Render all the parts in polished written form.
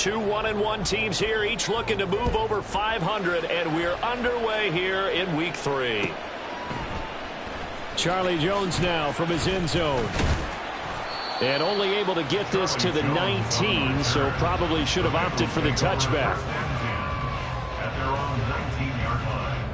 Two 1-1 teams here, each looking to move over 500, and we're underway here in Week 3. Charlie Jones now from his end zone. And only able to get this to the 19, so probably should have opted for the touchback. At their own 19-yard line.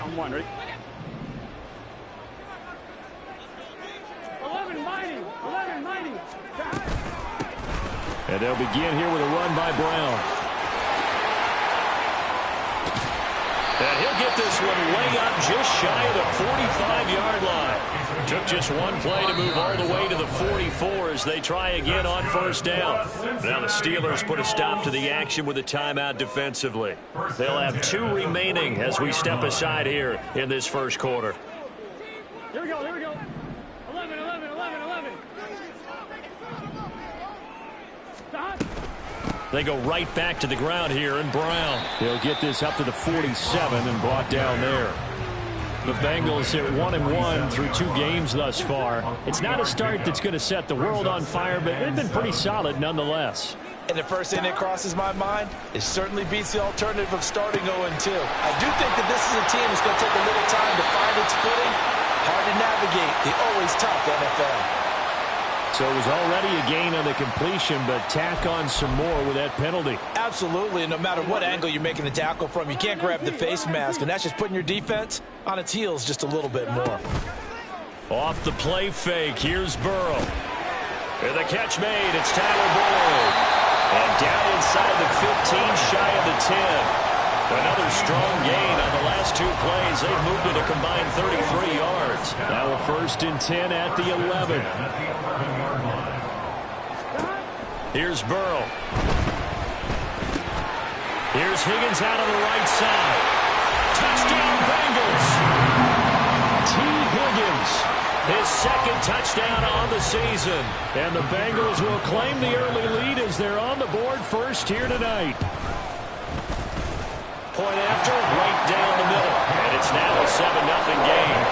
I'm one, ready? 11 mighty. And they'll begin here with a run by Brown. And he'll get this one way up just shy of the 45-yard line. Took just one play to move all the way to the 44 as they try again on first down. Now the Steelers put a stop to the action with a timeout defensively. They'll have 2 remaining as we step aside here in this first quarter. Here we go. 11. Stop. They go right back to the ground here, and Brown. He'll get this up to the 47 and brought down there. The Bengals hit 1-1 through 2 games thus far. It's not a start that's going to set the world on fire, but they've been pretty solid nonetheless. And the first thing that crosses my mind, it certainly beats the alternative of starting 0-2. I do think that this is a team that's going to take a little time to find its footing. Hard to navigate the always tough NFL. So it was already a gain on the completion, but tack on some more with that penalty. Absolutely, and no matter what angle you're making the tackle from, you can't grab the face mask, and that's just putting your defense on its heels just a little bit more. Off the play fake, here's Burrow. And the catch made, it's Tyler Boyd. And down inside the 15, shy of the 10. Another strong gain on the last 2 plays. They've moved it a combined 33 yards. Now a 1st and 10 at the 11. Here's Burrow. Here's Higgins out on the right side. Touchdown Bengals. T. Higgins, his 2nd touchdown on the season. And the Bengals will claim the early lead as they're on the board first here tonight. Point after, right down the middle. And it's now a 7-0 game.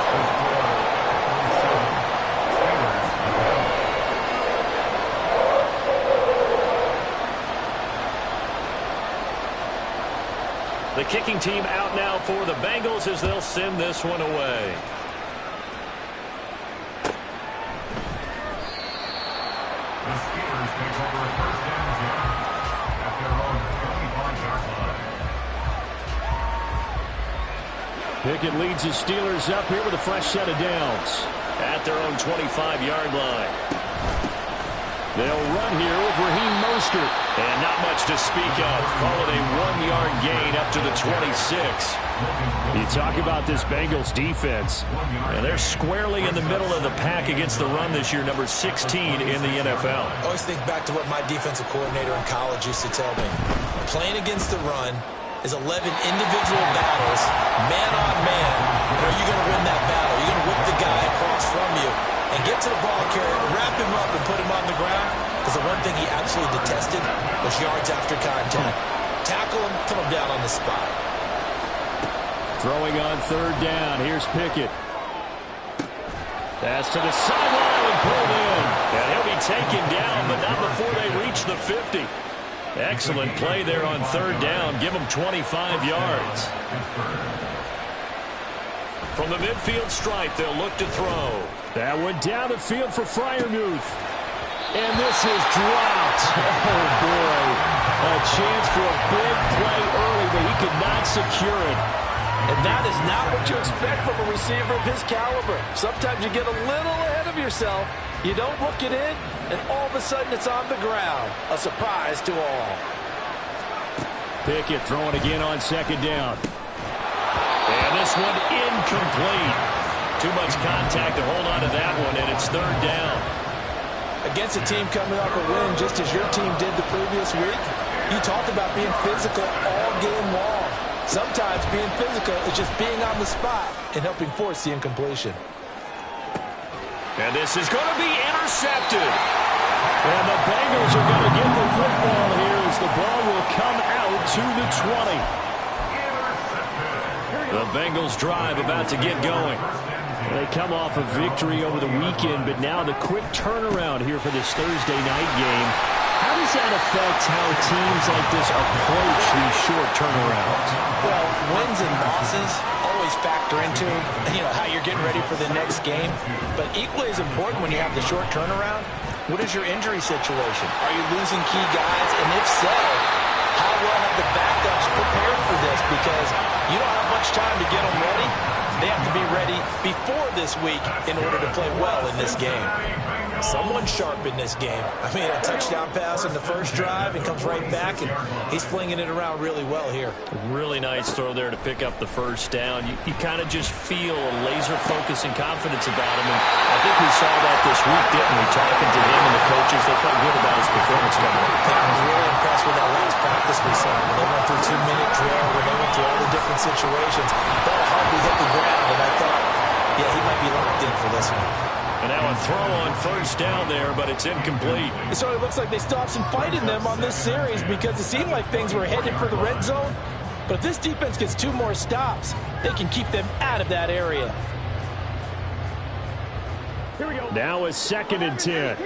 The kicking team out now for the Bengals as they'll send this one away. The Steelers take over a first down at their own 25-yard line. Pickett leads his Steelers up here with a fresh set of downs. At their own 25-yard line. They'll run here with Raheem Mostert. And not much to speak of. Call it a 1-yard gain up to the 26. You talk about this Bengals defense. And they're squarely in the middle of the pack against the run this year, number 16 in the NFL. I always think back to what my defensive coordinator in college used to tell me. Playing against the run is 11 individual battles, man on man. And are you going to win that battle? You're going to whip the guy across from you and get to the ball carrier, wrap him up, and put him on the ground. Because the one thing he absolutely detested was yards after contact. Tackle him, put him down on the spot. Throwing on 3rd down. Here's Pickett. Pass to the sideline and pulled in. And he'll be taken down, but not before they reach the 50. Excellent play there on 3rd down. Give him 25 yards. From the midfield stripe, they'll look to throw. That went down the field for Freiermuth. And this is dropped. Oh, boy. A chance for a big play early, but he could not secure it. And that is not what you expect from a receiver of his caliber. Sometimes you get a little ahead of yourself. You don't look it in, and all of a sudden it's on the ground. A surprise to all. Pickett throwing again on 2nd down. And this one incomplete. Too much contact to hold on to that one, and it's 3rd down. Against a team coming off a win just as your team did the previous week, you talked about being physical all game long. Sometimes being physical is just being on the spot and helping force the incompletion. And this is going to be intercepted. And the Bengals are going to get the football here as the ball will come out to the 20. The Bengals drive about to get going. They come off a victory over the weekend, but now the quick turnaround here for this Thursday night game. How does that affect how teams like this approach these short turnarounds? Well, wins and losses always factor into, how you're getting ready for the next game. But equally as important when you have the short turnaround, what is your injury situation? Are you losing key guys? And if so, how well have the backups prepared for this? Because you don't have much time to get them ready. They have to be ready before this week in order to play well in this game. Someone sharp in this game. I mean, a touchdown pass in the first drive and comes right back, and he's flinging it around really well here. Really nice throw there to pick up the first down. You kind of just feel a laser focus and confidence about him, and I think we saw that this week, didn't we? Talking to him and the coaches, they felt good about his performance coming up. Yeah, I was really impressed with that last practice we saw. When they went through 2-minute drill, when they went through all the different situations, ball hardly hit the ground, and I thought, yeah, he might be locked in for this one. And now a throw on first down there, but it's incomplete. It certainly looks like they stopped some fight in them on this series because it seemed like things were headed for the red zone. But if this defense gets 2 more stops, they can keep them out of that area. Here we go. Now a 2nd and 10.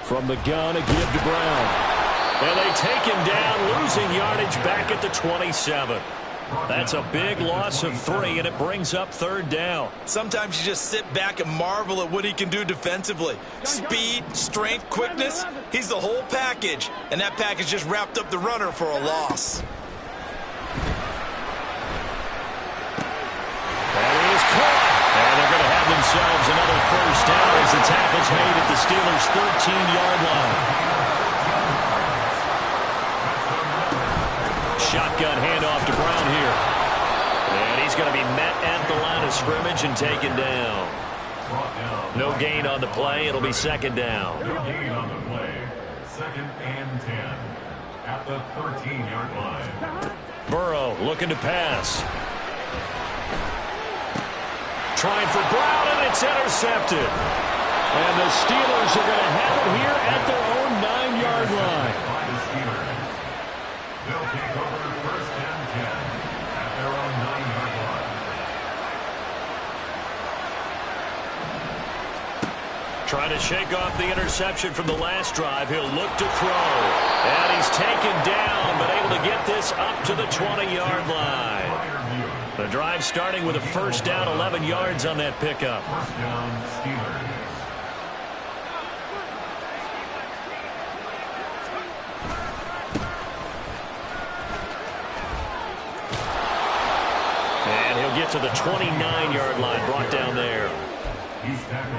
From the gun, a give to Brown. And they take him down, losing yardage back at the 27. That's a big loss of 3, and it brings up 3rd down. Sometimes you just sit back and marvel at what he can do defensively. Speed, strength, quickness, he's the whole package. And that package just wrapped up the runner for a loss. That is caught. And they're going to have themselves another first down as the tackle's made at the Steelers' 13-yard line. Shotgun handoff to Brown here. And he's going to be met at the line of scrimmage and taken down. No gain on the play. It'll be 2nd down. No gain on the play. 2nd and 10 at the 13-yard line. Burrow looking to pass. Trying for Brown, and it's intercepted. And the Steelers are going to have it here at their own 9-yard line. They'll take over 1st and 10 at their own 9-yard line. Trying to shake off the interception from the last drive. He'll look to throw. And he's taken down, but able to get this up to the 20-yard line. The drive starting with a first down, 11 yards on that pickup. First down, Steelers. And he'll get to the 29-yard line, brought down there.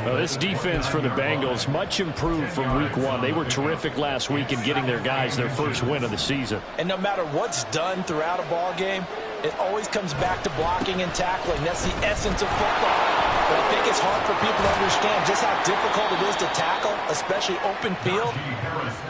Well, this defense for the Bengals, much improved from week 1. They were terrific last week in getting their guys their first win of the season. And no matter what's done throughout a ball game, it always comes back to blocking and tackling. That's the essence of football. But I think it's hard for people to understand just how difficult it is to tackle, especially open field.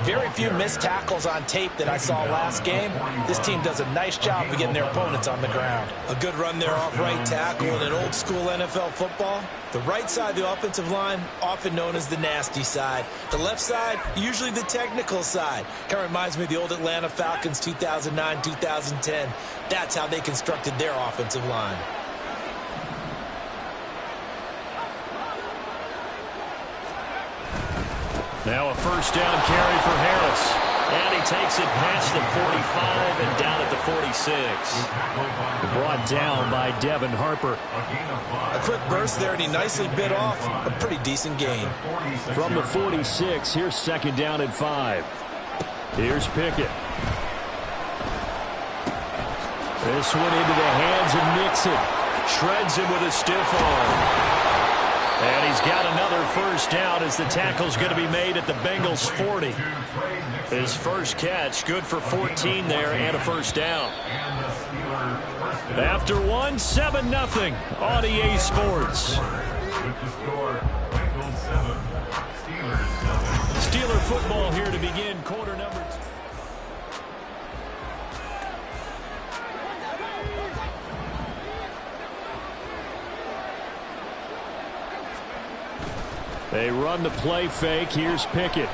Very few missed tackles on tape that I saw last game. This team does a nice job of getting their opponents on the ground. A good run there off right tackle in an old school NFL football. The right side of the offensive line, often known as the nasty side. The left side, usually the technical side. Kind of reminds me of the old Atlanta Falcons 2009-2010. That's how they constructed their offensive line. Now a first down carry for Harris. And he takes it past the 45 and down at the 46. Brought down by Devin Harper. A quick burst there, and he nicely bit off a pretty decent gain. From the 46, here's 2nd down and 5. Here's Pickett. This one into the hands of Nixon. Shreds him with a stiff arm. And he's got another first down as the tackle's going to be made at the Bengals' 40. His first catch, good for 14 there and a first down. After one, 7-0 on EA Sports. Steeler football here to begin quarter number 2. They run the play fake. Here's Pickett.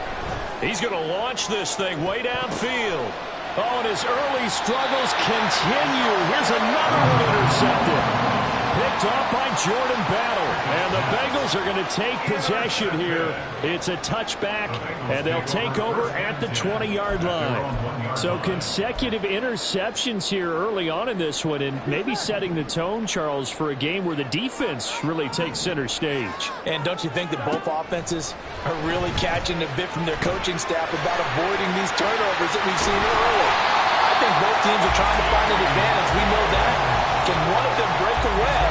He's going to launch this thing way downfield. Oh, and his early struggles continue. Here's another one intercepted. Picked off by Jordan Battle. And the Bengals are going to take possession here. It's a touchback, and they'll take over at the 20-yard line. So consecutive interceptions here early on in this one, and maybe setting the tone, Charles, for a game where the defense really takes center stage. And don't you think that both offenses are really catching a bit from their coaching staff about avoiding these turnovers that we've seen early? I think both teams are trying to find an advantage. We know that. Can one of them break away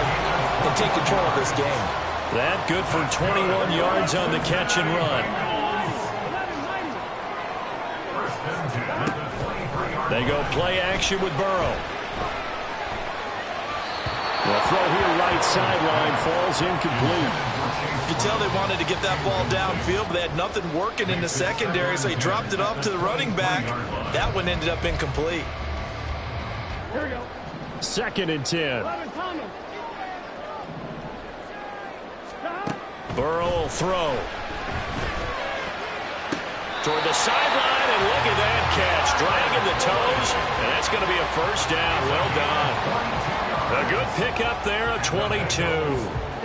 and take control of this game? That good for 21 yards on the catch and run. They go play action with Burrow. The throw here right sideline falls incomplete. You can tell they wanted to get that ball downfield, but they had nothing working in the secondary, so he dropped it off to the running back. That one ended up incomplete. Here we go. 2nd and 10. Burrow will throw. Toward the sideline, and look at that catch. Dragging the toes, and that's going to be a first down. Well done. A good pickup there, a 22.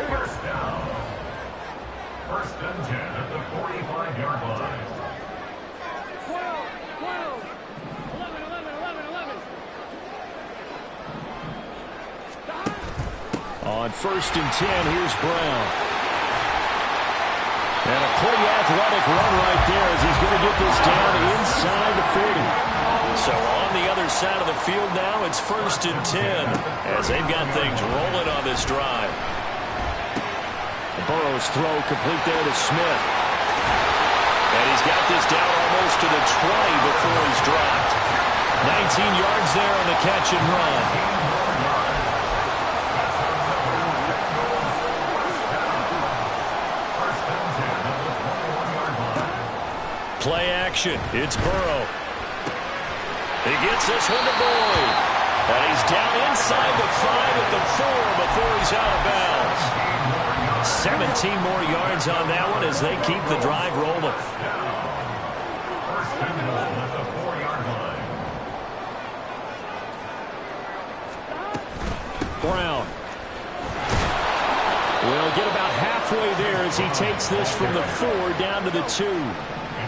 First down. 1st and 10 at the 45-yard line. 12, 12, 11, 11, 11, 11. On 1st and 10, here's Brown. And a pretty athletic run right there as he's going to get this down inside the 40. So on the other side of the field now, it's 1st and 10 as they've got things rolling on this drive. Burrow's throw complete there to Smith. And he's got this down almost to the 20 before he's dropped. 19 yards there on the catch and run. Play action. It's Burrow. He gets this one to Boyd. And he's down inside the 5 at the 4 before he's out of bounds. 17 more yards on that one as they keep the drive rolling. First and 10 at the 4-yard line. Brown will get about halfway there as he takes this from the 4 down to the 2.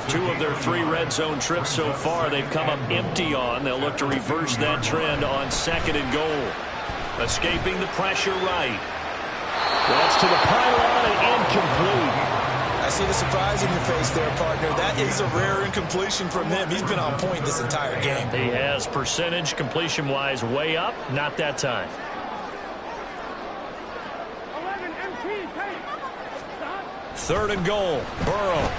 2 of their 3 red zone trips so far they've come up empty on. They'll look to reverse that trend on 2nd and goal. Escaping the pressure right. That's to the pylon and incomplete. I see the surprise in your face there, partner. That is a rare incompletion from him. He's been on point this entire game. He has percentage completion-wise way up. Not that time. 11, MT, take. 3rd and goal. Burrow.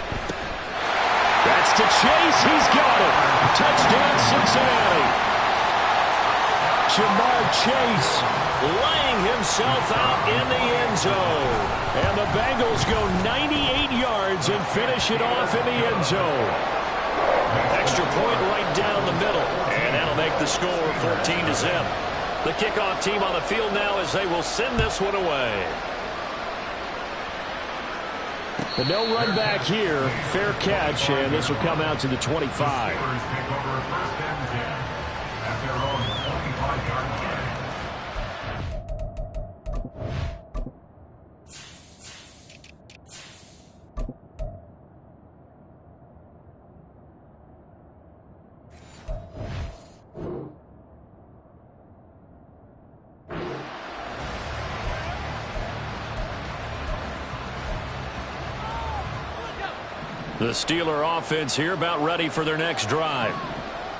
That's to Chase. He's got it. Touchdown, Cincinnati. Jamar Chase Laying himself out in the end zone. And the Bengals go 98 yards and finish it off in the end zone. Extra point right down the middle. And that'll make the score 14-0. The kickoff team on the field now as they will send this one away. But no run back here. Fair catch, and this will come out to the 25. Take over 1st and 10 at their own 25-yard line. The Steeler offense here about ready for their next drive.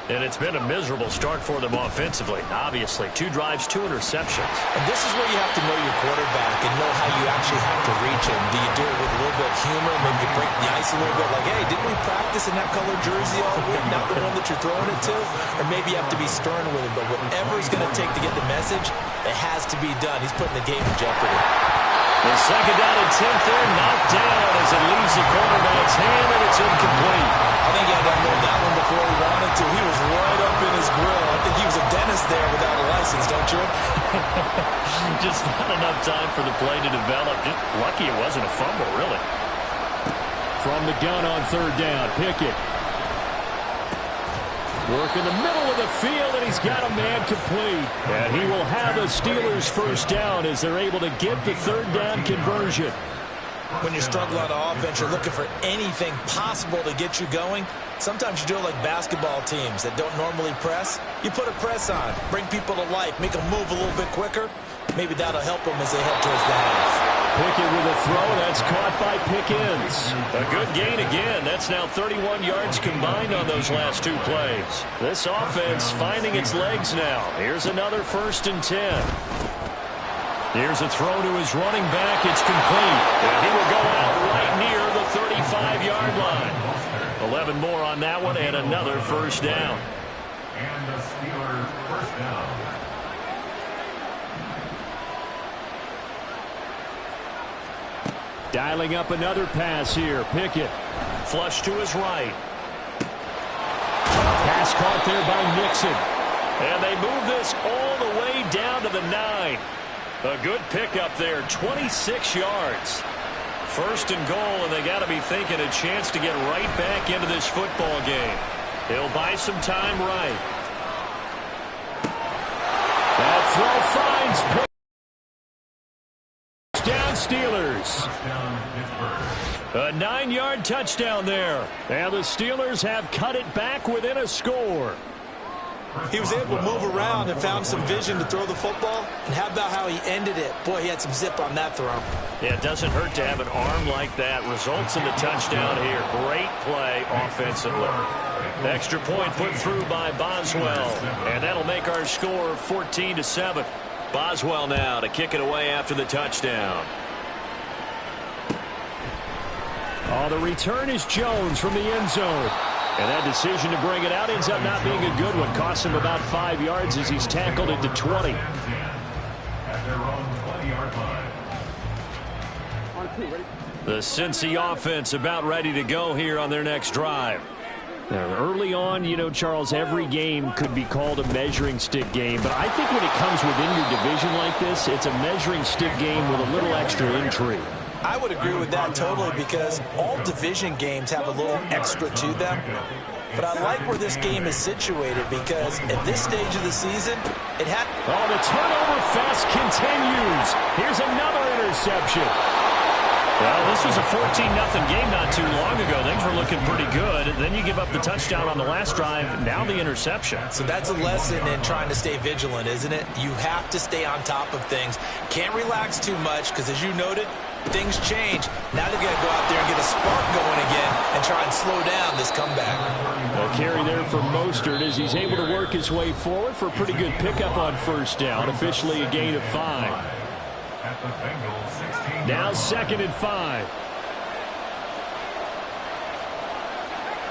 And it's been a miserable start for them offensively. Obviously, 2 drives, 2 interceptions. And this is where you have to know your quarterback and know how you actually have to reach him. Do you do it with a little bit of humor? Maybe you break the ice a little bit like, hey, didn't we practice in that color jersey all week? Not the one that you're throwing it to? Or maybe you have to be stern with him. But whatever it's going to take to get the message, it has to be done. He's putting the game in jeopardy. The 2nd down and 10 there, knocked down as it leaves the cornerback's hand, and it's incomplete. I think he had to unload that one before he wanted to. He was right up in his grill. I think he was a dentist there without a license, don't you? Just not enough time for the play to develop. Just lucky it wasn't a fumble, really. From the gun on third down, Pickett. Work in the middle of the field, and he's got a man complete. And he will have a Steelers first down as they're able to get the third down conversion. When you're struggling on offense, you're looking for anything possible to get you going. Sometimes you do it like basketball teams that don't normally press. You put a press on, bring people to life, make them move a little bit quicker. Maybe that'll help them as they head towards the half. Pickett with a throw. That's caught by Pickens. A good gain again. That's now 31 yards combined on those last two plays. This offense finding its legs now. Here's another 1st and 10. Here's a throw to his running back. It's complete. And he will go out right near the 35-yard line. 11 more on that one and another first down. And the Steelers first down. Dialing up another pass here. Pickett. Flush to his right. Pass caught there by Nixon. And they move this all the way down to the 9. A good pickup there, 26 yards. 1st and goal, and they got to be thinking a chance to get right back into this football game. He'll buy some time right. That throw finds Pickett. Down Steelers. A 9-yard touchdown there. And the Steelers have cut it back within a score. He was able to move around and found some vision to throw the football. And how about how he ended it? Boy, he had some zip on that throw. Yeah, it doesn't hurt to have an arm like that. Results in the touchdown here. Great play offensively. Extra point put through by Boswell. And that'll make our score 14-7. Boswell now to kick it away after the touchdown. Oh, the return is Jones from the end zone. And that decision to bring it out ends up not being a good one. Costs him about 5 yards as he's tackled into 20. At their own 20-yard line. The Cincy offense about ready to go here on their next drive. Now, early on, you know, Charles, every game could be called a measuring stick game. But I think when it comes within your division like this, it's a measuring stick game with a little extra intrigue. I would agree with that totally because all division games have a little extra to them. But I like where this game is situated because at this stage of the season, it had... Oh, the turnover fest continues. Here's another interception. Well, this was a 14-0 game not too long ago. Things were looking pretty good. Then you give up the touchdown on the last drive. Now the interception. So that's a lesson in trying to stay vigilant, isn't it? You have to stay on top of things. Can't relax too much because, as you noted, things change. Now they've got to go out there and get a spark going again and try and slow down this comeback. A carry there for Mostert as he's able to work his way forward for a pretty good pickup on first down. Officially a gain of 5. At the Bengals 16. Now 2nd and 5.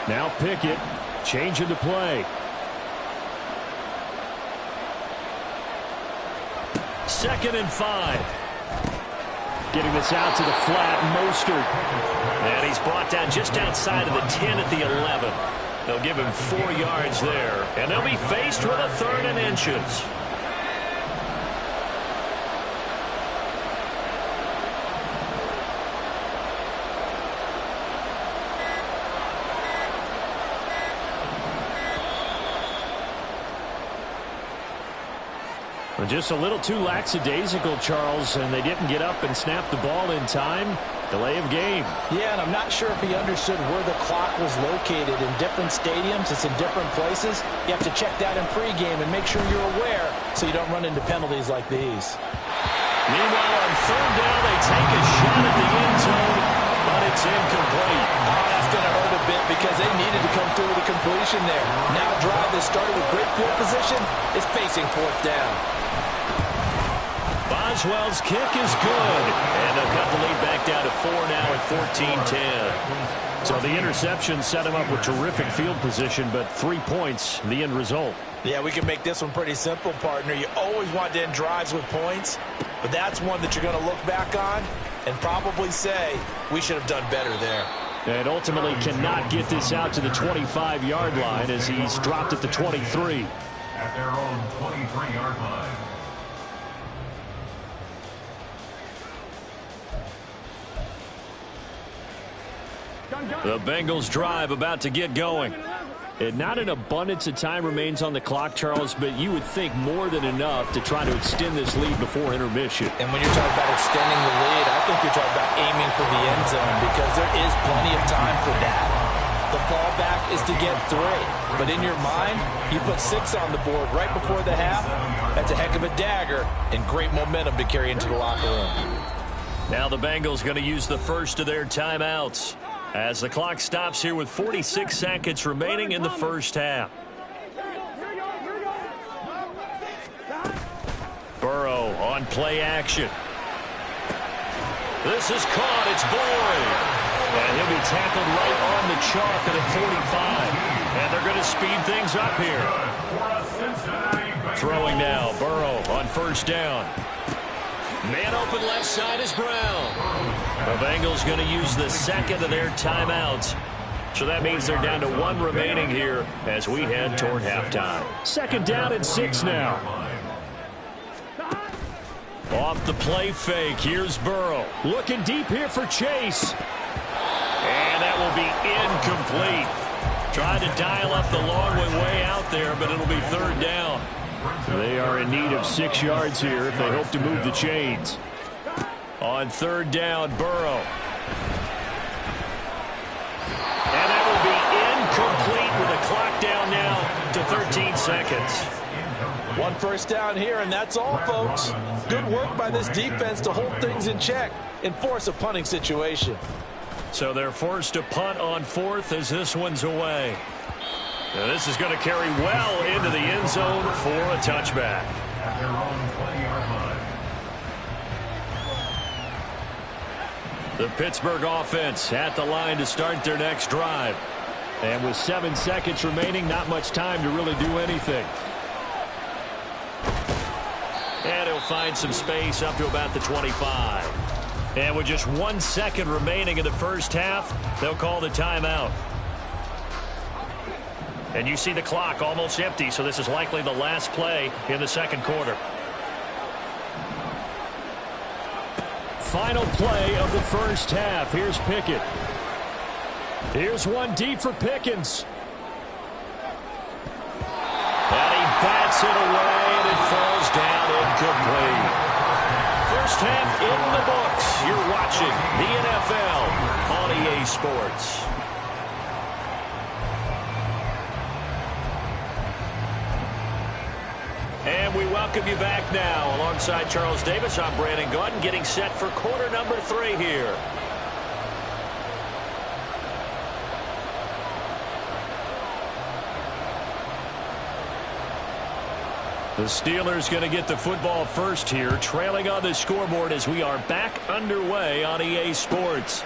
Now Pickett changing the play. 2nd and 5. Getting this out to the flat, Mostert. And he's brought down just outside of the 10 at the 11. They'll give him 4 yards there. And they'll be faced with a 3rd and inches. Just a little too lackadaisical, Charles, and they didn't get up and snap the ball in time. Delay of game. Yeah, and I'm not sure if he understood where the clock was located. In different stadiums, it's in different places. You have to check that in pregame and make sure you're aware so you don't run into penalties like these. Meanwhile, on 3rd down, they take a shot at the end zone, but it's incomplete. Oh, that's going to hurt a bit because they needed to come through with a completion there. Now a drive that started with great field position is facing 4th down. Boswell's kick is good. And they'll cut the lead back down to 4 now at 14-10. So the interception set him up with terrific field position, but 3 points, the end result. Yeah, we can make this one pretty simple, partner. You always want to end drives with points, but that's one that you're going to look back on and probably say, we should have done better there. And ultimately cannot get this out to the 25-yard line as he's dropped at the 23. At their own 23-yard line. The Bengals drive about to get going. And not an abundance of time remains on the clock, Charles, but you would think more than enough to try to extend this lead before intermission. And when you're talking about extending the lead, I think you're talking about aiming for the end zone because there is plenty of time for that. The fallback is to get 3. But in your mind, you put 6 on the board right before the half. That's a heck of a dagger and great momentum to carry into the locker room. Now the Bengals going to use the first of their timeouts as the clock stops here with 46 seconds remaining in the first half. Burrow on play action. This is caught. It's Boyd. And he'll be tackled right on the chalk at a 45. And they're going to speed things up here. Throwing now. Burrow on first down. Man open left side is Brown. The Bengals going to use the second of their timeouts. So that means they're down to 1 remaining here as we head toward halftime. Second down and 6 now. Off the play fake. Here's Burrow. Looking deep here for Chase. And that will be incomplete. Tried to dial up the long one way out there, but it'll be third down. They are in need of 6 yards here if they hope to move the chains. On third down, Burrow. And that will be incomplete with the clock down now to 13 seconds. 1 first down here, and that's all, folks. Good work by this defense to hold things in check and force a punting situation. So they're forced to punt on 4th as this one's away. Now this is going to carry well into the end zone for a touchback. At their own 20-yard line. The Pittsburgh offense at the line to start their next drive. And with 7 seconds remaining, not much time to really do anything. And he'll find some space up to about the 25. And with just 1 second remaining in the first half, they'll call the timeout. And you see the clock almost empty, so this is likely the last play in the second quarter. Final play of the first half. Here's Pickett. Here's one deep for Pickens. And he bats it away, and it falls down incomplete. First half in the books. You're watching the NFL on EA Sports. And we welcome you back now. Alongside Charles Davis, I'm Brandon Gaudin, getting set for quarter number 3 here. The Steelers going to get the football first here, trailing on the scoreboard as we are back underway on EA Sports.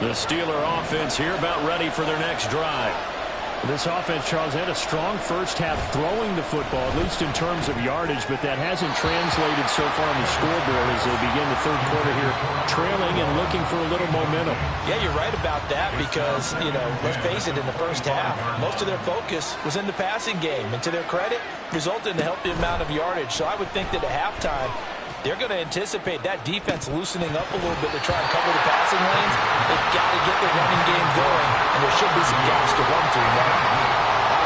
The Steeler offense here about ready for their next drive. This offense, Charles, had a strong first half throwing the football, at least in terms of yardage, but that hasn't translated so far on the scoreboard as they begin the third quarter here, trailing and looking for a little momentum. Yeah, you're right about that because, let's face it, in the first half, most of their focus was in the passing game. And to their credit, resulted in a healthy amount of yardage. So I would think that at halftime, they're going to anticipate that defense loosening up a little bit to try and cover the passing lanes. They've got to get the running game going, and there should be some gaps to run through now.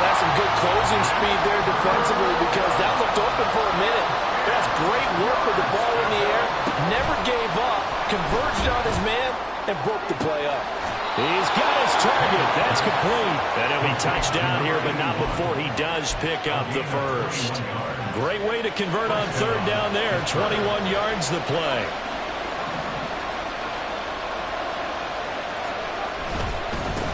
That's some good closing speed there defensively because that looked open for a minute. That's great work with the ball in the air. Never gave up, converged on his man, and broke the play up. He's got his target. That's complete. And he'll be touchdown here, but not before he does pick up the first. Great way to convert on third down there. 21 yards the play.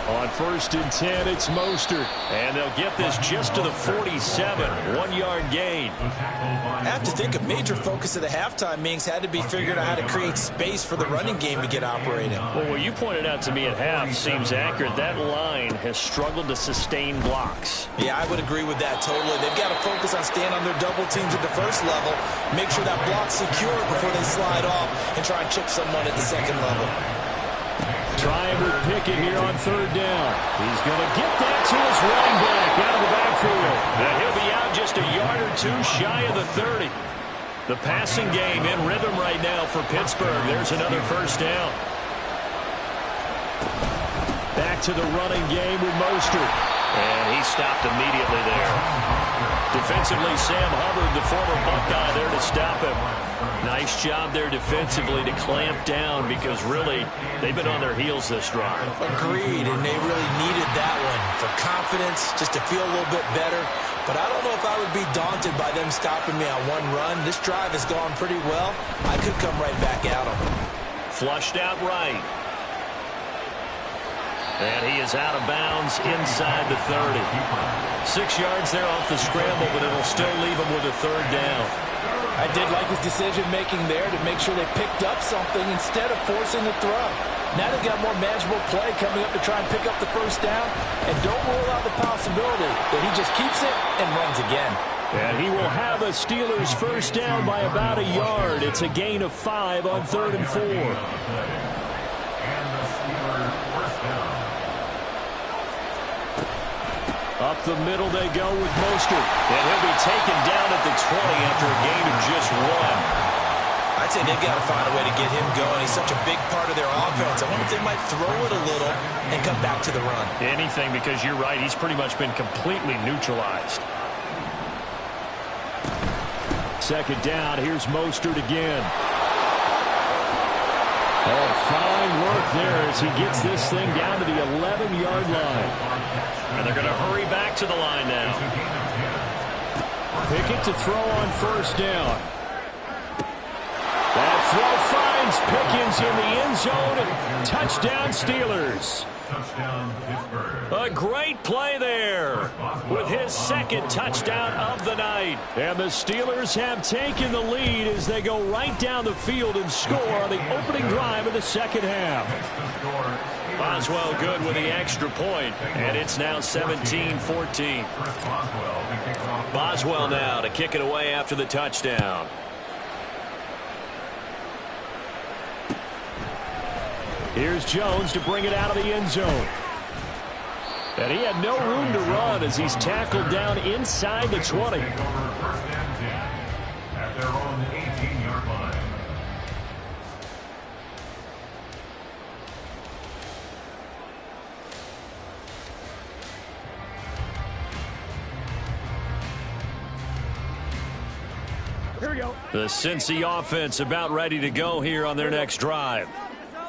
On first and 10, it's Mostert. And they'll get this just to the 47. 1-yard gain. I have to think a major focus of the halftime meetings had to be figuring out how to create space for the running game to get operating. Well, what you pointed out to me at half seems accurate. That line has struggled to sustain blocks. Yeah, I would agree with that totally. They've got to focus on staying on their double teams at the first level, make sure that block's secure before they slide off and try and chip someone at the second level. trying with Pickett here on third down. He's going to get that to his running back out of the backfield. And he'll be out just a yard or two shy of the 30. The passing game in rhythm right now for Pittsburgh. There's another first down. Back to the running game with Mostert. And he stopped immediately there. Defensively, Sam Hubbard, the former Buckeye, there to stop him. Nice job there defensively to clamp down because really they've been on their heels this drive. Agreed, and they really needed that one for confidence, just to feel a little bit better. But I don't know if I would be daunted by them stopping me on one run. This drive has gone pretty well. I could come right back at them. Flushed out right. And he is out of bounds inside the 30. 6 yards there off the scramble, but it'll still leave him with a third down. I did like his decision-making there to make sure they picked up something instead of forcing the throw. Now they've got more manageable play coming up to try and pick up the first down. And don't rule out the possibility that he just keeps it and runs again. And he will have a Steelers first down by about a yard. It's a gain of 5 on 3rd and 4. Up the middle they go with Mostert. And he'll be taken down at the 20 after a gain of just 1. I'd say they've got to find a way to get him going. He's such a big part of their offense. I wonder if they might throw it a little and come back to the run. Anything, because you're right, he's pretty much been completely neutralized. Second down, here's Mostert again. Oh, fine work there as he gets this thing down to the 11-yard line. And they're going to hurry back to the line now. Pickett to throw on first down. That throw finds Pickens in the end zone. Touchdown, Steelers. A great play there with his second touchdown of the night. And the Steelers have taken the lead as they go right down the field and score on the opening drive of the second half. Boswell good with the extra point, and it's now 17-14. Boswell now to kick it away after the touchdown. Here's Jones to bring it out of the end zone. And he had no room to run as he's tackled down inside the 20. At their own 18-yard line. Here we go. The Cincy offense about ready to go here on their next drive.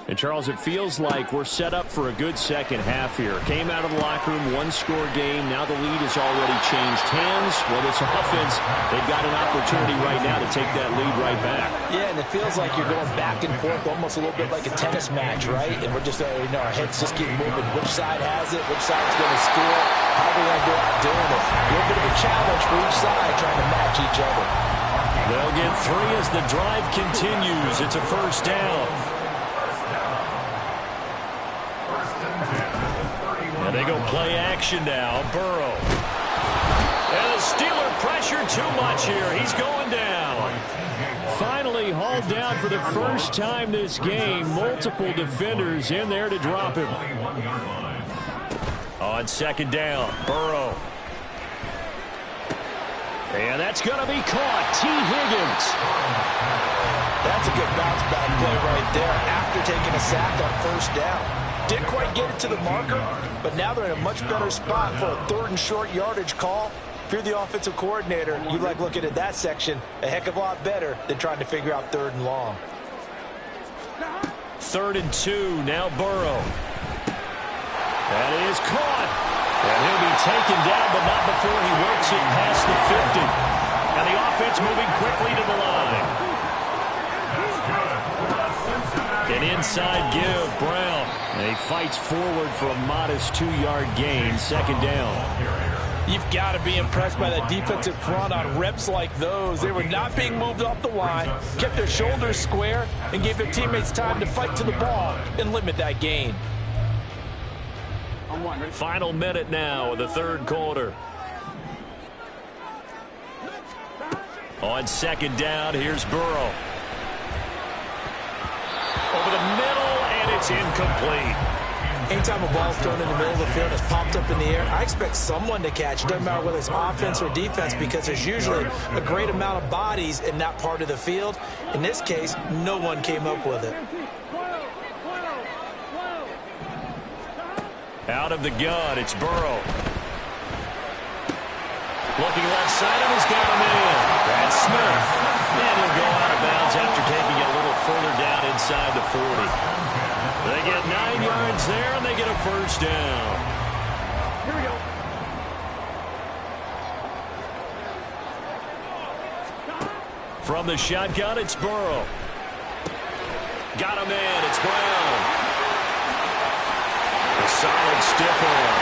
And, Charles, it feels like we're set up for a good second half here. Came out of the locker room, one-score game. Now the lead has already changed hands. Well, this offense, they've got an opportunity right now to take that lead right back. Yeah, and it feels like you're going back and forth almost a little bit like a tennis match, right? And we're just, our heads just keep moving. Which side has it? Which side's going to score? How are they going to go out doing it? A little bit of a challenge for each side trying to match each other. They'll get 3 as the drive continues. It's a first down. And they go play action now. Burrow. And the Steeler pressure too much here. He's going down. Finally hauled down for the first time this game. Multiple defenders in there to drop him. On second down, Burrow. And that's going to be caught. T. Higgins. That's a good bounce back play right there after taking a sack on first down. Didn't quite get it to the marker, but now they're in a much better spot for a 3rd and short yardage call. If you're the offensive coordinator, you like looking at that section a heck of a lot better than trying to figure out 3rd and long. 3rd and 2, now Burrow. That is caught. And he'll be taken down, but not before he works it past the 50. And the offense moving quickly to the line. An inside give, Brown. And he fights forward for a modest 2-yard gain, second down. You've got to be impressed by that defensive front on reps like those. They were not being moved off the line, kept their shoulders square, and gave their teammates time to fight to the ball and limit that gain. Final minute now of the 3rd quarter. On second down, here's Burrow. Over the middle, and it's It's incomplete. Anytime a ball's thrown in the middle of the field and it's popped up in the air, I expect someone to catch it. Doesn't matter whether it's offense or defense, because there's usually a great amount of bodies in that part of the field. In this case, no one came up with it. Out of the gun, it's Burrow. Looking left side, and he's got him in. That's Smith. And he'll go out of bounds after taking it a little further down inside the 40. They get 9 yards there, and they get a first down. Here we go. From the shotgun, it's Burrow. Got him in. It's Brown. A solid stiff arm.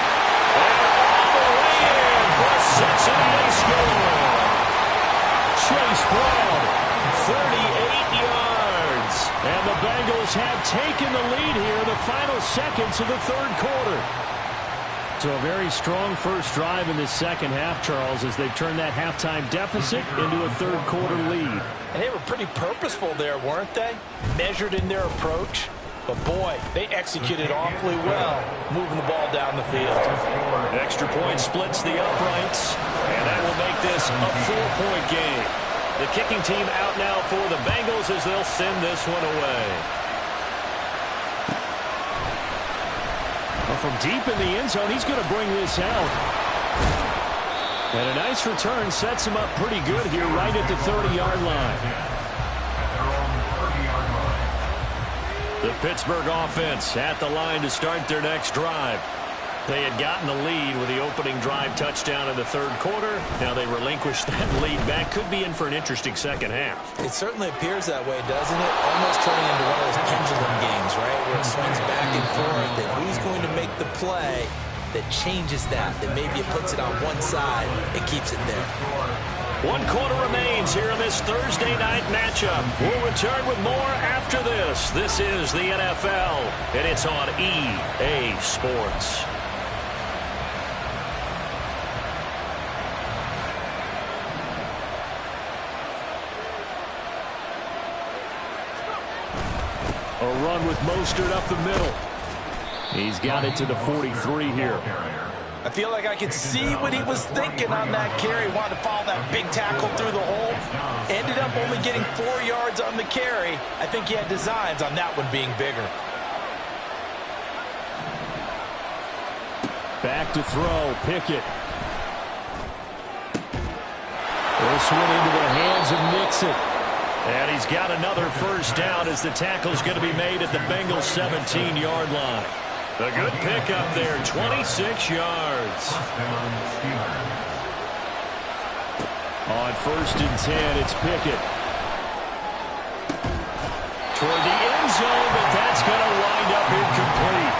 And all the way in for Cincinnati score. Chase Brown, 38 yards. And the Bengals have taken the lead here in the final seconds of the third quarter. So a very strong first drive in this second half, Charles, as they've turned that halftime deficit into a third quarter lead. And they were pretty purposeful there, weren't they? Measured in their approach. But, boy, they executed awfully well, moving the ball down the field. Extra point splits the uprights, and that will make this a 4-point game. The kicking team out now for the Bengals as they'll send this one away. Well, from deep in the end zone, he's going to bring this out. And a nice return sets him up pretty good here right at the 30-yard line. The Pittsburgh offense at the line to start their next drive. They had gotten the lead with the opening drive touchdown in the third quarter. Now they relinquished that lead back. Could be in for an interesting second half. It certainly appears that way, doesn't it? Almost turning into one of those pendulum games, right? Where it swings back and forth, and who's going to make the play that changes that maybe it puts it on one side and keeps it there. 1 quarter remains here in this Thursday night matchup. We'll return with more after this. This is the NFL, and it's on EA Sports. A run with Mostert up the middle. He's got it to the 43 here. I feel like I could see what he was thinking on that carry. Wanted to follow that big tackle through the hole. Ended up only getting 4 yards on the carry. I think he had designs on that one being bigger. Back to throw. Pickett. This one into the hands of Nixon. And he's got another first down as the tackle's going to be made at the Bengals 17-yard line. A good pickup there, 26 yards. On 1st and 10, it's Pickett. Toward the end zone, but that's going to wind up incomplete.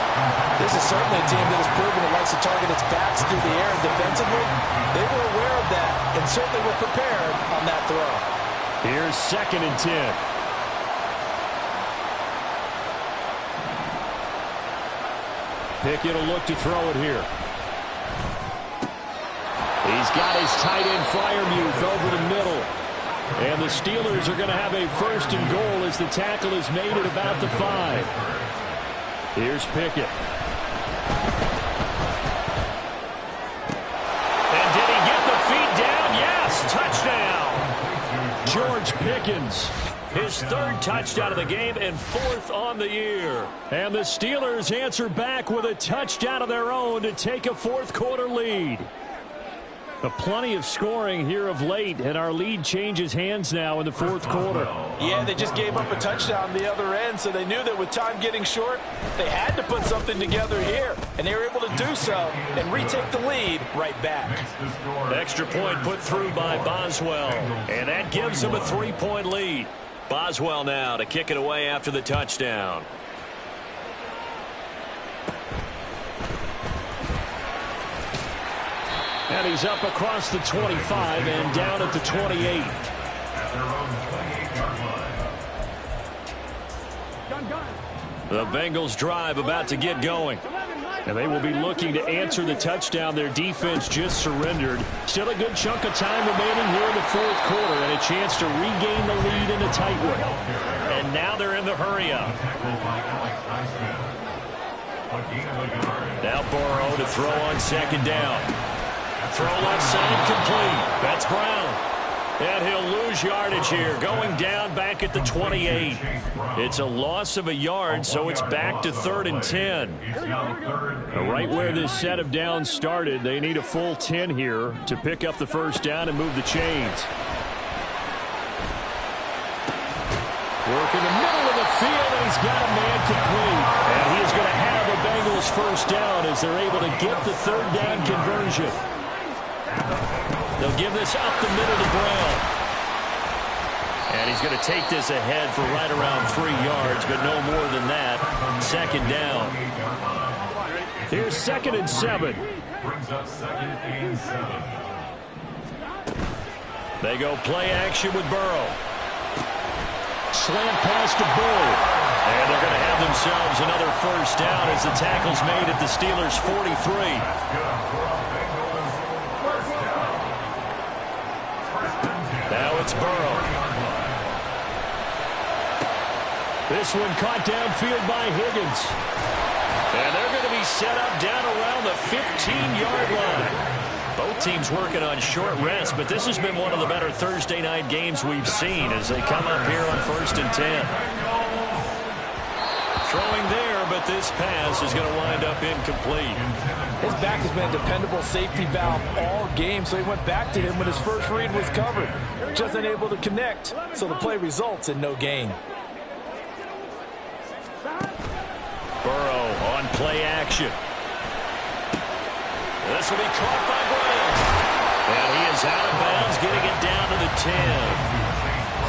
This is certainly a team that has proven it likes to target its backs through the air and defensively. They were aware of that and certainly were prepared on that throw. Here's 2nd and 10. Pickett will look to throw it here. He's got his tight end Freiermuth over the middle. And the Steelers are going to have a 1st and goal as the tackle is made at about the 5. Here's Pickett. And did he get the feet down? Yes, touchdown. George Pickens. His 3rd touchdown of the game and 4th on the year. And the Steelers answer back with a touchdown of their own to take a 4th quarter lead. But plenty of scoring here of late, and our lead changes hands now in the 4th quarter. Yeah, they just gave up a touchdown the other end, so they knew that with time getting short, they had to put something together here. And they were able to do so and retake the lead right back. Extra point put through by Boswell, and that gives them a 3-point lead. Boswell now to kick it away after the touchdown. And he's up across the 25 and down at the 28. The Bengals drive about to get going. And they will be looking to answer the touchdown their defense just surrendered. Still a good chunk of time remaining here in the 4th quarter and a chance to regain the lead in a tight one. And now they're in the hurry-up. Now Burrow to throw on second down. Throw left side complete. That's Brown. And he'll lose yardage here, going down back at the 28. It's a loss of a yard, so it's back to 3rd and 10. Right where this set of downs started, they need a full 10 here to pick up the first down and move the chains. Work in the middle of the field, and he's got a man complete. And he is going to have a Bengals first down as they're able to get the 3rd down conversion. They'll give this up the middle to Brown. And he's going to take this ahead for right around 3 yards, but no more than that. 2nd down. Here's 2nd and 7. Brings up 2nd and 7. They go play action with Burrow. Slant pass to Bull. And they're going to have themselves another first down as the tackle's made at the Steelers' 43. Now it's Burrow. This one caught downfield by Higgins. And they're going to be set up down around the 15-yard line. Both teams working on short rest, but this has been one of the better Thursday night games we've seen as they come up here on 1st and 10. Throwing there, but this pass is going to wind up incomplete. His back has been a dependable safety valve all game, so he went back to him when his first read was covered. Just unable to connect, so the play results in no gain. Burrow on play action. This will be caught by Brown. And he is out of bounds, getting it down to the 10.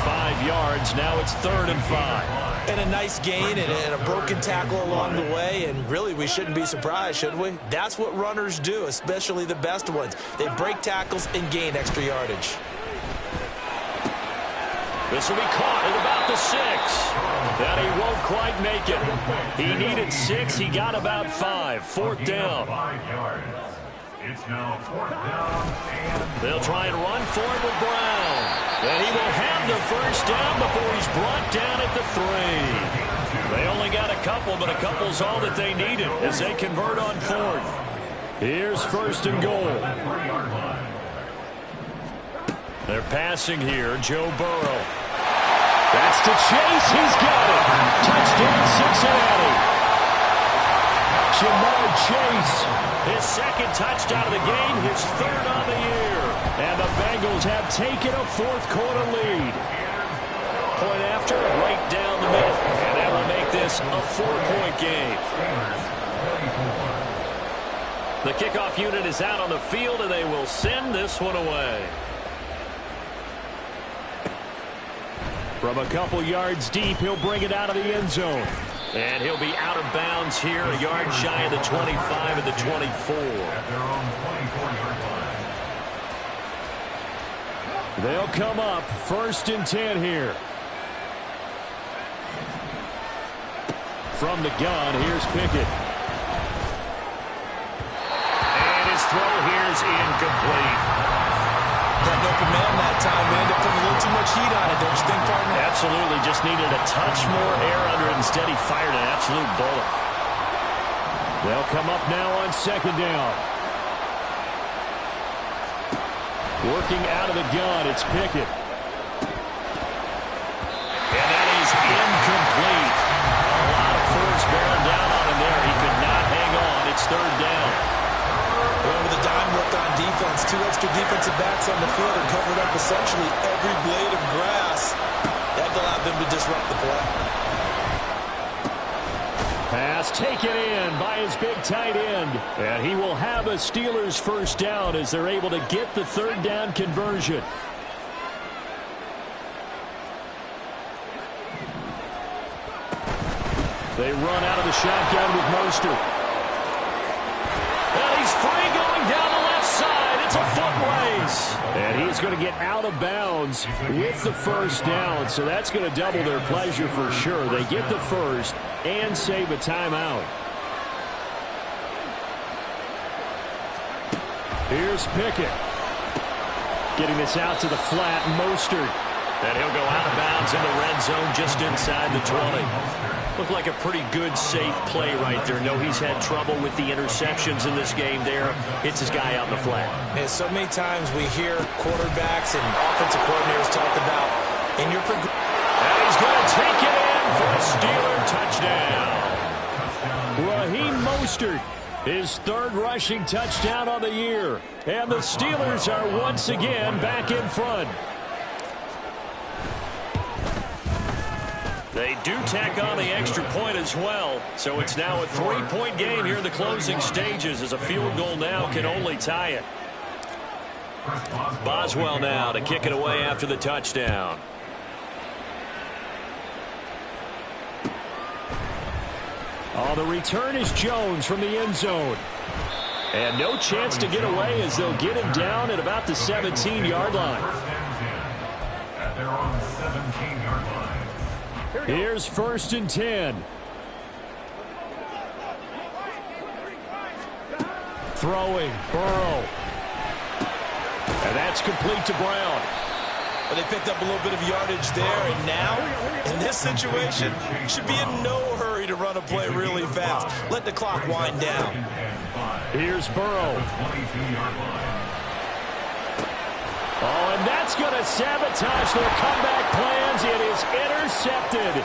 5 yards. Now it's 3rd and 5. And a nice gain and a broken tackle along the way. And really, we shouldn't be surprised, should we? That's what runners do, especially the best ones. They break tackles and gain extra yardage. This will be caught at about the 6. That he won't quite make it. He needed 6. He got about 5. 4th down. 5 yards. It's now 4th down. They'll try and run for it with Brown. And he will have the first down before he's brought down at the 3. They only got a couple, but a couple's all that they needed as they convert on 4th. Here's 1st and goal. They're passing here. Joe Burrow. That's to Chase. He's got it. Touchdown, Cincinnati. Jamar Chase. His 2nd touchdown of the game, his 3rd on the year. And the Bengals have taken a 4th quarter lead. Point after, right down the middle. And that will make this a 4-point game. The kickoff unit is out on the field, and they will send this one away. From a couple yards deep, he'll bring it out of the end zone. And he'll be out of bounds here, a yard shy of the 25 and the 24. At their own 24-yard line. They'll come up 1st and 10 here. From the gun, here's Pickett. And his throw here is incomplete. Got an open man that time, man. They put a little too much heat on it, don't you think, partner? Absolutely. Just needed a touch more air under it. Instead, he fired an absolute bullet. They'll come up now on 2nd down. Working out of the gun, it's Pickett. And that is incomplete. A lot of force bearing down on him there. He could not hang on. It's 3rd down. Going with a dime look on defense. 2 extra defensive backs on the field and covered up essentially every blade of grass. That allowed them to disrupt the play. Pass taken in by his big tight end. And he will have a Steelers first down as they're able to get the 3rd down conversion. They run out of the shotgun with Mostert. And he's free going down the left side. It's a foot race. And he's going to get out of bounds with the first down. So that's going to double their pleasure for sure. They get the first and save a timeout. Here's Pickett. Getting this out to the flat, Mostert. And he'll go out of bounds in the red zone just inside the 20. Looked like a pretty good, safe play right there. No, he's had trouble with the interceptions in this game there. Hits his guy out in the flat. And so many times we hear quarterbacks and offensive coordinators talk about in your progression. And he's going to take it in for a Steeler touchdown. Raheem Mostert, his third rushing touchdown on the year. And the Steelers are once again back in front. They do tack on the extra point as well. So it's now a 3-point game here in the closing stages, as a field goal now can only tie it. Boswell now to kick it away after the touchdown. Oh, the return is Jones from the end zone. And no chance to get away, as they'll get him down at about the 17-yard line. At their own 17-yard line. Here's 1st and 10. Throwing, Burrow. And that's complete to Brown. Well, they picked up a little bit of yardage there, and now, in this situation, should be in no hurry to run a play really fast. Let the clock wind down. Here's Burrow. Oh, and that's going to sabotage their comeback plans. It is intercepted.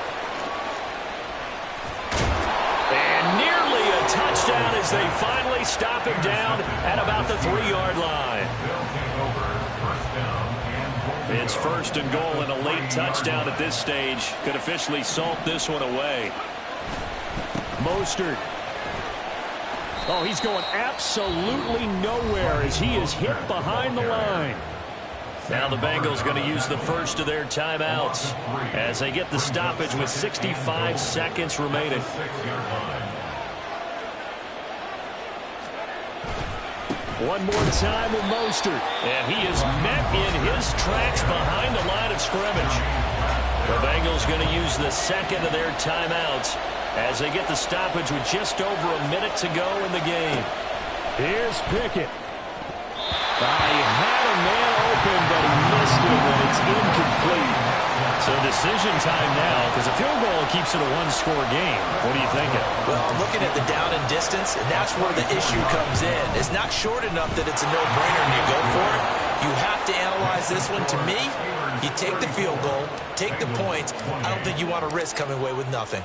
And nearly a touchdown as they finally stop him down at about the 3-yard line. It's 1st and goal, and a late touchdown at this stage could officially salt this one away. Mostert. Oh, he's going absolutely nowhere as he is hit behind the line. Now the Bengals going to use the first of their timeouts as they get the stoppage with 65 seconds remaining. One more time with Mostert. And he is met in his tracks behind the line of scrimmage. The Bengals going to use the second of their timeouts as they get the stoppage with just over a minute to go in the game. Here's Pickett. He had a man open, but he missed it, and it's incomplete. So decision time now, because a field goal keeps it a one-score game. What are you thinking? Well, looking at the down and distance, that's where the issue comes in. It's not short enough that it's a no-brainer and you go for it. You have to analyze this one. To me, you take the field goal, take the points. I don't think you want to risk coming away with nothing.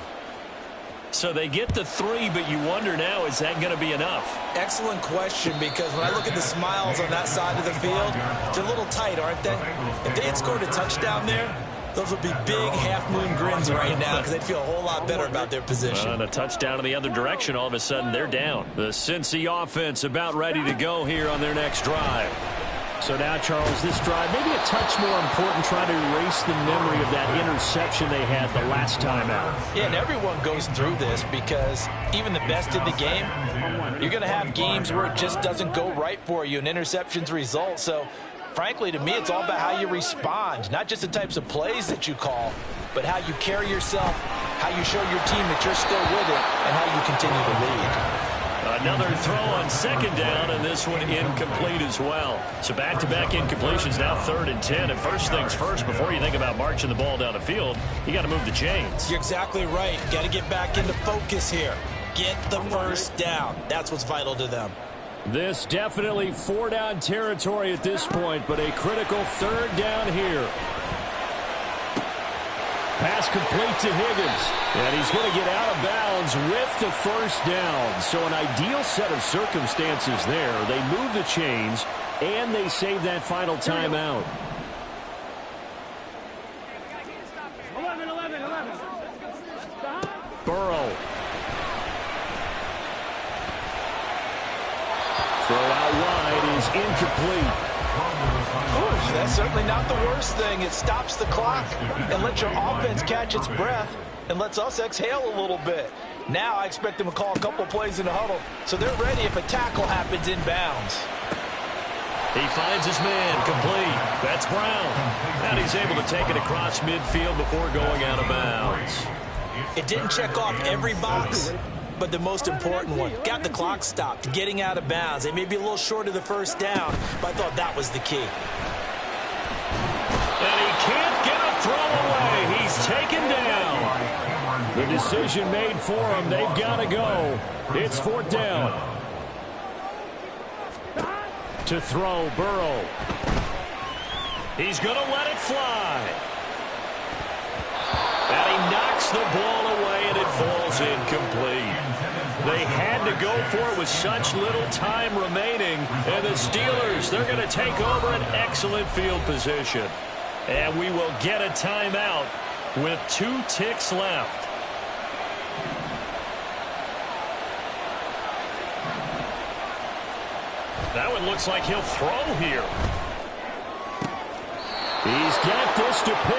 So they get the 3, but you wonder now, is that going to be enough? Excellent question, because when I look at the smiles on that side of the field, they're a little tight, aren't they? If they had scored a touchdown there, those would be big half-moon grins right now, because they'd feel a whole lot better about their position. And a touchdown in the other direction, all of a sudden they're down. The Cincy offense about ready to go here on their next drive. So now, Charles, this drive, maybe a touch more important, trying to erase the memory of that interception they had the last time out. Yeah, and everyone goes through this, because even the best in the game, you're going to have games where it just doesn't go right for you, and interceptions result. So, frankly, to me, it's all about how you respond, not just the types of plays that you call, but how you carry yourself, how you show your team that you're still with it, and how you continue to lead. Another throw on 2nd down, and this one incomplete as well. So back-to-back incompletions, now 3rd and 10. And first things first, before you think about marching the ball down the field, you got to move the chains. You're exactly right. Got to get back into focus here. Get the first down. That's what's vital to them. This definitely 4-down territory at this point, but a critical 3rd down here. Pass complete to Higgins, and he's going to get out of bounds with the first down. So an ideal set of circumstances there. They move the chains, and they save that final timeout. 11. Burrow. Throw out wide is incomplete. That's certainly not the worst thing. It stops the clock and lets your offense catch its breath and lets us exhale a little bit. Now I expect them to call a couple plays in the huddle, so they're ready if a tackle happens inbounds. He finds his man complete. That's Brown. And he's able to take it across midfield before going out of bounds. It didn't check off every box, but the most important one. Got the clock stopped, getting out of bounds. They may be a little short of the first down, but I thought that was the key. And he can't get a throw away. He's taken down. The decision made for them. They've got to go. It's 4th down. To throw, Burrow. He's going to let it fly. And he knocks the ball away, and it falls incomplete. They had to go for it with such little time remaining. And the Steelers, they're going to take over an excellent field position. And we will get a timeout with 2 ticks left. That one looks like he'll throw here. He's got this to pick